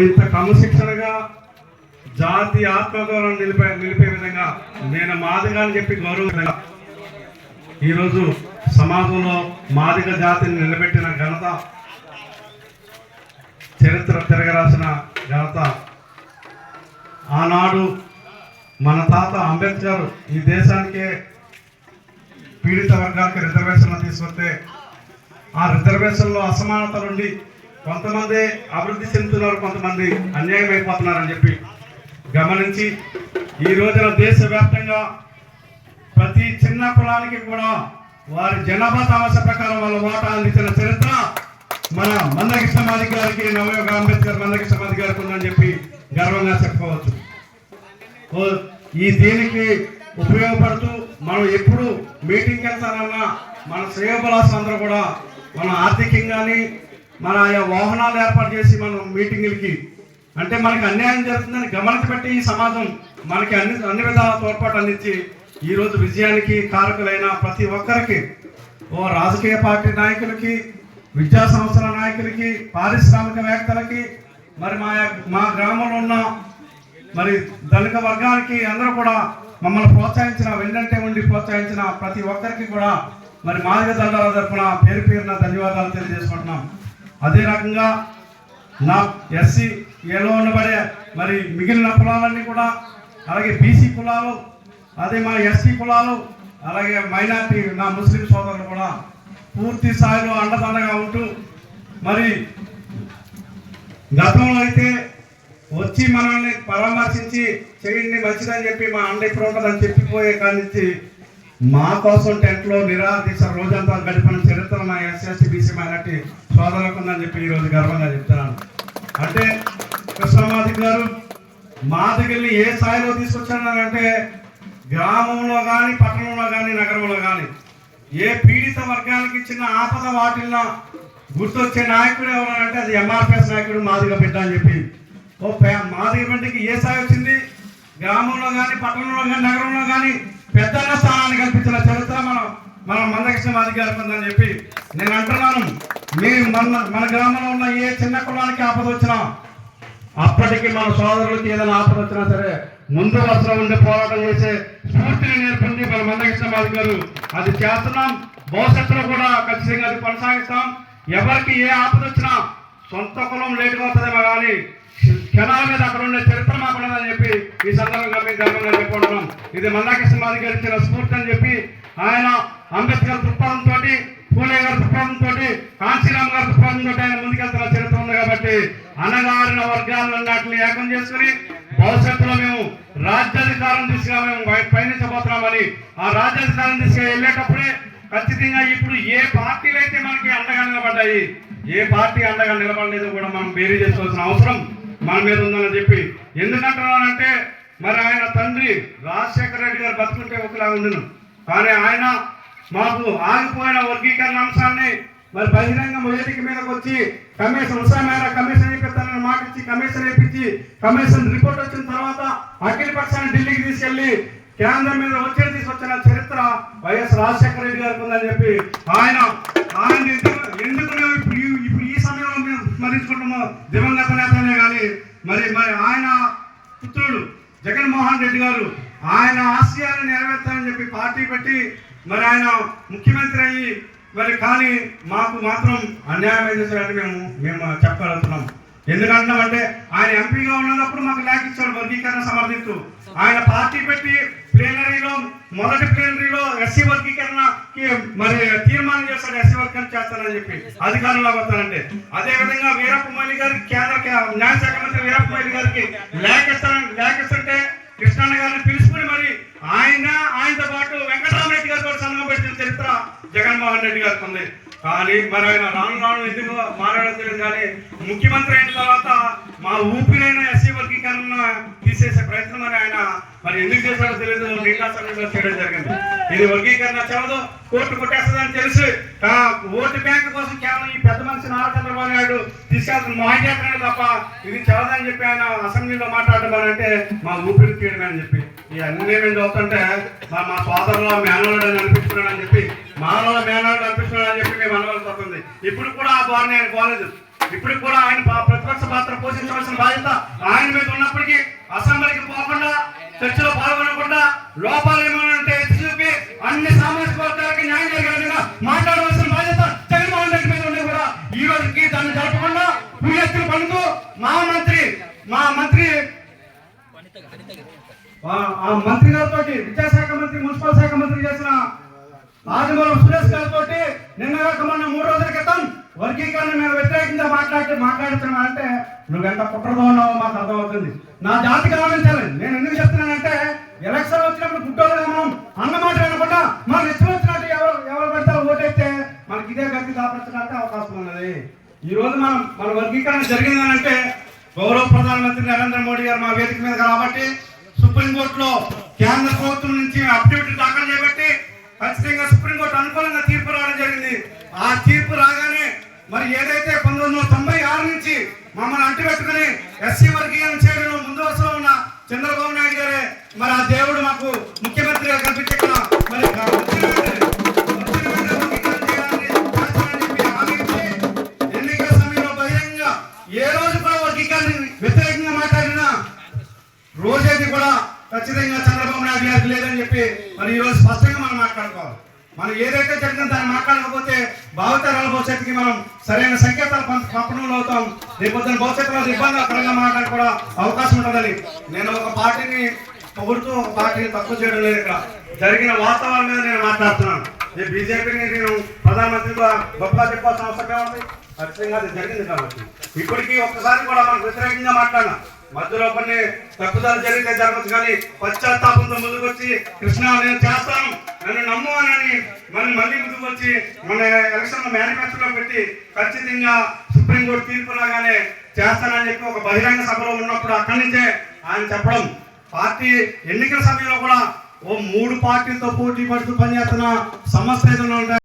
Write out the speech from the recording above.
ఇంత క్రమశిక్షణగా జాతి ఆత్మగౌరవం నిలిపే విధంగా నేను మాదిగా అని చెప్పి గౌరవంగా ఈరోజు సమాజంలో మాదిగ జాతిని నిలబెట్టిన ఘనత, చరిత్ర తిరగరాసిన ఘనత ఆనాడు మన తాత అంబేద్కర్ ఈ దేశానికే పీడిత వర్గాలకు రిజర్వేషన్లు తీసుకొస్తే ఆ రిజర్వేషన్లో అసమానతలుండి కొంతమంది అభివృద్ధి చెందుతున్నారు, కొంతమంది అన్యాయం అయిపోతున్నారని చెప్పి గమనించి ఈ రోజున దేశవ్యాప్తంగా ప్రతి చిన్న కులానికి కూడా వారి జనాభా తామస ప్రకారం వాళ్ళ వాటా అందించిన చరిత్ర మన మందకృష్ణ మాదిగ గారికి, నవయుగ అంబేద్కర్ మందకృష్ణ మాదిగ గారికి ఉందని చెప్పి గర్వంగా చెప్పుకోవచ్చు. ఈ దీనికి ఉపయోగపడుతూ మనం ఎప్పుడు మీటింగ్కి వెళ్తానన్నా మన శ్రేయోభిలాషులందరూ కూడా మన ఆర్థికంగాని మన ఆయా వాహనాలు ఏర్పాటు చేసి మనం మీటింగులకి అంటే మనకి అన్యాయం జరుగుతుందని గమనించబట్టి ఈ సమాజం మనకి అన్ని విధాల తోడ్పాటు అందించి ఈరోజు విజయానికి కారకులైన ప్రతి ఒక్కరికి, రాజకీయ పార్టీ నాయకులకి, విద్యా సంస్థల నాయకులకి, పారిశ్రామికవేత్తలకి, మరి మా గ్రామంలో ఉన్న మరి దళిత వర్గానికి అందరూ కూడా మమ్మల్ని ప్రోత్సహించిన, వెన్నంటే ఉండి ప్రోత్సహించిన ప్రతి ఒక్కరికి కూడా మరి మాదిగ దండాల తరపున పేరు పేరున ధన్యవాదాలు తెలియజేసుకుంటున్నాం. అదే రకంగా నా ఎస్సీ ఏలో ఉండబడే మరి మిగిలిన కులాలన్నీ కూడా, అలాగే బీసీ కులాలు, అదే మా ఎస్టీ కులాలు, అలాగే మైనార్టీ నా ముస్లిం సోదరులు కూడా పూర్తి స్థాయిలో అండదండగా ఉంటూ మరి గతంలో అయితే వచ్చి మనల్ని పరామర్శించి చేయండి మంచిదని చెప్పి మా అండ ఇప్పుడు ఉంటుందని చెప్పిపోయే కానించి మా కోసం టెంట్లో నిరాదీశ రోజంతా గడిపిన చరిత్ర నా ఎస్ఎస్టీ బీసీ మైనార్టీ సోదరులకు ఉందని చెప్పి ఈరోజు గర్వంగా చెప్తున్నాను. అంటే కృష్ణమాదిగ గారు మాదిగల్ని ఏ స్థాయిలో తీసుకొచ్చానంటే గ్రామంలో కానీ, పట్టణంలో కానీ, నగరంలో కానీ ఏ పీడిత వర్గానికి చిన్న ఆపద వాటిల్లో గుర్తొచ్చే నాయకుడు ఎవరంటే అది ఎంఆర్పిఎస్ నాయకుడు మాదిగ బిడ్డ అని చెప్పి మాదిగ బిడ్డకి ఏ స్థాయి వచ్చింది, గ్రామంలో కానీ, పట్టణంలో కానీ, నగరంలో కానీ పెద్దన్న స్థానాన్ని కల్పించిన చరిత్ర మన మందకృష్ణ మాదిగ గారికి ఉందని చెప్పి నేను అంటున్నాను. మన గ్రామంలో ఉన్న ఏ చిన్న కులానికి ఆపద వచ్చినా, అప్పటికి మన సోదరులకి ఏదైనా ఆపద వచ్చినా సరే ముందు వరుసలో ఉండి పోరాటం చేసే స్ఫూర్తిని నేర్పింది మన మందకృష్ణ మాదిగ గారు. అది చేస్తున్నాం, భవిష్యత్తులో కూడా ఖచ్చితంగా అది కొనసాగిస్తాం. ఎవరికి ఏ ఆపద వచ్చినా సొంత కులం లేటుగా అవుతుందేమో కానీ క్షణాల మీద అక్కడ ఉండే చరిత్ర మాకున్నదని చెప్పి ఈ సందర్భంగా మేము గర్వంగా చెప్పుకుంటున్నాం. ఇది మందకృష్ణ మాదిగ గారు ఇచ్చిన స్ఫూర్తి అని చెప్పి ఆయన అంబేద్కర్ దృక్పథంతో, పూలే గారి దృక్పథంతో, కాంశీరామ్ గారి దృక్పథంతో ఆయన ముందుకెళ్తున్న చరిత్ర ఉంది కాబట్టి అణగారిన వర్గాలన్నింటినీ ఏకం చేసుకుని భవిష్యత్తులో మేము రాజ్యాధికారం దిశగా మేము పయనించబోతున్నామని, ఆ రాజ్యాధికారం దిశగా వెళ్ళేటప్పుడే ఖచ్చితంగా ఇప్పుడు ఏ పార్టీలు అయితే మనకి అండగా నిలబడ్డాయి, ఏ పార్టీ అండగా నిలబడలేదు కూడా మనం బేరీ చేసుకోవాల్సిన అవసరం మన మీద ఉందని చెప్పి ఎందుకంటున్నానంటే మరి ఆయన తండ్రి రాజశేఖర రెడ్డి గారు బతుకుంటే ఒకలా ఉండను, కానీ ఆయన మాకు ఆగిపోయిన వర్గీకరణ అంశాన్ని మరి బహిరంగ వేదిక మీదకి వచ్చి కమిషన్ ఉసామేర కమిషన్ వేయిస్తానని మాట ఇచ్చి కమిషన్ వేయించి కమిషన్ రిపోర్ట్ వచ్చిన తర్వాత అఖిల పక్షాన్ని ఢిల్లీకి తీసుకెళ్లి కేంద్రం మీద ఒత్తిడి తీసుకొచ్చిన చరిత్ర వైఎస్ రాజశేఖర రెడ్డి గారికి ఉందని చెప్పి ఆయన ఎందుకు మేము ఇప్పుడు ఈ సమయంలో మేము స్మరించుకుంటామో దివంగత నేతనే కానీ మరి ఆయన పుత్రుడు జగన్మోహన్ రెడ్డి గారు ఆయన ఆశయాన్ని నెరవేర్తామని చెప్పి పార్టీ పెట్టి మరి ఆయన ముఖ్యమంత్రి అయ్యి మరి కానీ మాకు మాత్రం అన్యాయం చేశారని మేము చెప్పగలుగుతున్నాం. ఎందుకంటున్నామంటే ఆయన ఎంపీగా ఉన్నప్పుడు మాకు లేఖ ఇచ్చాడు వర్గీకరణ సమర్థిస్తూ. ఆయన పార్టీ పెట్టి మొదటి ప్లేనరీలో ఎస్సీ వర్గీకరణకి మరి తీర్మానం చేస్తాడు, ఎస్సీ వర్గీకరణ చేస్తానని చెప్పి అధికారంలో వస్తానంటే. అదేవిధంగా వీరప్ప మొయిలీ గారికి కేంద్ర న్యాయశాఖ మంత్రి వీరప్ప మొయిలీ గారికి లేఖ ఇస్తుంటే కృష్ణన్న గారిని పిలుచుకుని మరి ఆయనతో పాటు వెంకటరామరెడ్డి గారు కూడా సంఘం పెట్టిన చరిత్ర జగన్మోహన్ రెడ్డి గారికి ఉంది. కానీ మరి ఆయన రాను ఎందుకు మాట్లాడడం తెలియదు, కానీ ముఖ్యమంత్రి అయిన తర్వాత మా ఊపిరైన ఎస్సీ వర్గీకరణ తీసేసే ప్రయత్నం మరి ఎందుకు చేశాడో తెలియదు, నిండా సమయంలో చేయడం జరిగింది. ఇది వర్గీకరణ చదవదు, కోర్టు కొట్టేస్తుందని తెలిసి ఓటు బ్యాంకు కోసం కేవలం ఈ పెద్ద మనిషి నారా చంద్రబాబు నాయుడు తీసుకెళ్తున్న మహాజాత్రనే తప్ప ఇది చదవదని చెప్పి ఆయన అసెంబ్లీలో మాట్లాడడం అంటే మా ఊపిరి తీయడం అని చెప్పి ఈ అన్ని మేము చదువుతుంటే మా సోదరులో మేనవాడు అని అనిపిస్తున్నాడని చెప్పి మానవుల మేనవాడు అనిపిస్తున్నాడని చెప్పి మేము అనవలసి వస్తుంది. ఇప్పుడు కూడా ఆ ధోరణి ఆయన పోలేదు. ఇప్పుడు కూడా ఆయన ప్రతిపక్ష పాత్ర పోషించవలసిన బాధ్యత ఆయన మీద ఉన్నప్పటికీ అసెంబ్లీకి పోకుండా చర్చలో పాల్గొనకుండా లోపాలు ఏమైనా ఉంటే ఎత్తి చూపి అన్ని సామాజిక వర్గాలకి న్యాయం జరిగే విధంగా మాట్లాడవలసిన బాధ్యత జగన్మోహన్ రెడ్డి మీద ఉండి కూడా ఈ రోజుకి దాన్ని జరపకుండా పుణ్యత్తులు పడుతూ మా మంత్రి ఆ మంత్రి గారితో విద్యాశాఖ మంత్రి మున్సిపల్ శాఖ మంత్రి చేసిన ఆదిమూలం సురేష్ గారితో నిన్నగా మొన్న 3 రోజుల క్రితం వర్గీకరణ మీద వ్యతిరేకంగా మాట్లాడుతున్నా అంటే నువ్వెంత కుట్రతో ఉన్నావో మాకు అర్థమవుతుంది. నా జాతి గమనించాలి. నేను ఎందుకు చెప్తున్నానంటే ఎలక్షన్ వచ్చినప్పుడు గుట్టోలుగా మనం అన్నమాట వినకుండా మనకు ఇష్టం వచ్చినట్టు ఎవరు పెడతారో ఓటైతే మనకి ఇదే గతి దాపరించడానికి అవకాశం ఉన్నది. ఈ రోజు మన వర్గీకరణ జరిగిందనంటే గౌరవ ప్రధానమంత్రి నరేంద్ర మోడీ గారు మా వేదిక మీద కాబట్టి సుప్రీంకోర్టులో కేంద్ర ప్రభుత్వం నుంచి అఫిడవిట్ దాఖలు చేయబట్టి ఖచ్చితంగా సుప్రీంకోర్టు అనుకూలంగా తీర్పు రావడం జరిగింది. ఆ తీర్పు రాగానే మరి ఏదైతే 1996 నుంచి మమ్మల్ని అంటిపెట్టుకుని ఎస్సీ వర్గీకరణ చేయడంలో ముందు వరుసలో ఉన్న చంద్రబాబు నాయుడు గారే మరి ఆ దేవుడు మాకు ముఖ్యమంత్రిగా కల్పించి మరి ఎన్నికల సమయంలో బహిరంగంగా ఏ రోజు కూడా వర్గీకరణ వ్యతిరేకంగా మాట్లాడినా రోజేది కూడా ఖచ్చితంగా చంద్రబాబు నాయుడు గారికి లేదని చెప్పి మరి ఈరోజు స్పష్టంగా మనం మాట్లాడుకోవాలి. మనం ఏదైతే జరిగిందో దాన్ని మాట్లాడకపోతే భావితరాల భవిష్యత్తుకి మనం సరైన సంకేతాలు పంపడంలో అవుతాం. రేపొద్దున భవిష్యత్తులో ఇబ్బందికరంగా మాట్లాడుకోవడం అవకాశం ఉంటుందని నేను ఒక పార్టీని పొగుడుతూ ఒక పార్టీని తక్కువ చేయడం లేదు. ఇక్కడ జరిగిన వాస్తవాల మీద నేను మాట్లాడుతున్నాను. ఈ బీజేపీని నేను ప్రధానమంత్రిగా గొప్పగా చెప్పాల్సిన అవసరం ఉంది. ఖచ్చితంగా అది జరిగింది కాబట్టి ఇప్పటికీ ఒక్కసారి కూడా మనకు వ్యతిరేకంగా మాట్లాడినా మధ్యలో కొన్ని తప్పుదాలు జరిగితే జరగచ్చు, కానీ పశ్చాత్తాపంతో ముందుకు వచ్చి కృష్ణ నేను చేస్తాను నన్ను నమ్ము అని మళ్ళీ ముందుకు వచ్చి మన ఎలక్షన్ మేనిఫెస్టోలో పెట్టి ఖచ్చితంగా సుప్రీంకోర్టు తీర్పు రాగానే చేస్తానని చెప్పి ఒక బహిరంగ సభలో ఉన్నప్పుడు అక్కడి నుంచే ఆయన చెప్పడం పార్టీ ఎన్నికల సమయంలో కూడా 3 పార్టీలతో పోటీ పడుతూ పనిచేస్తున్న సమస్య ఏదైనా ఉంటాయి.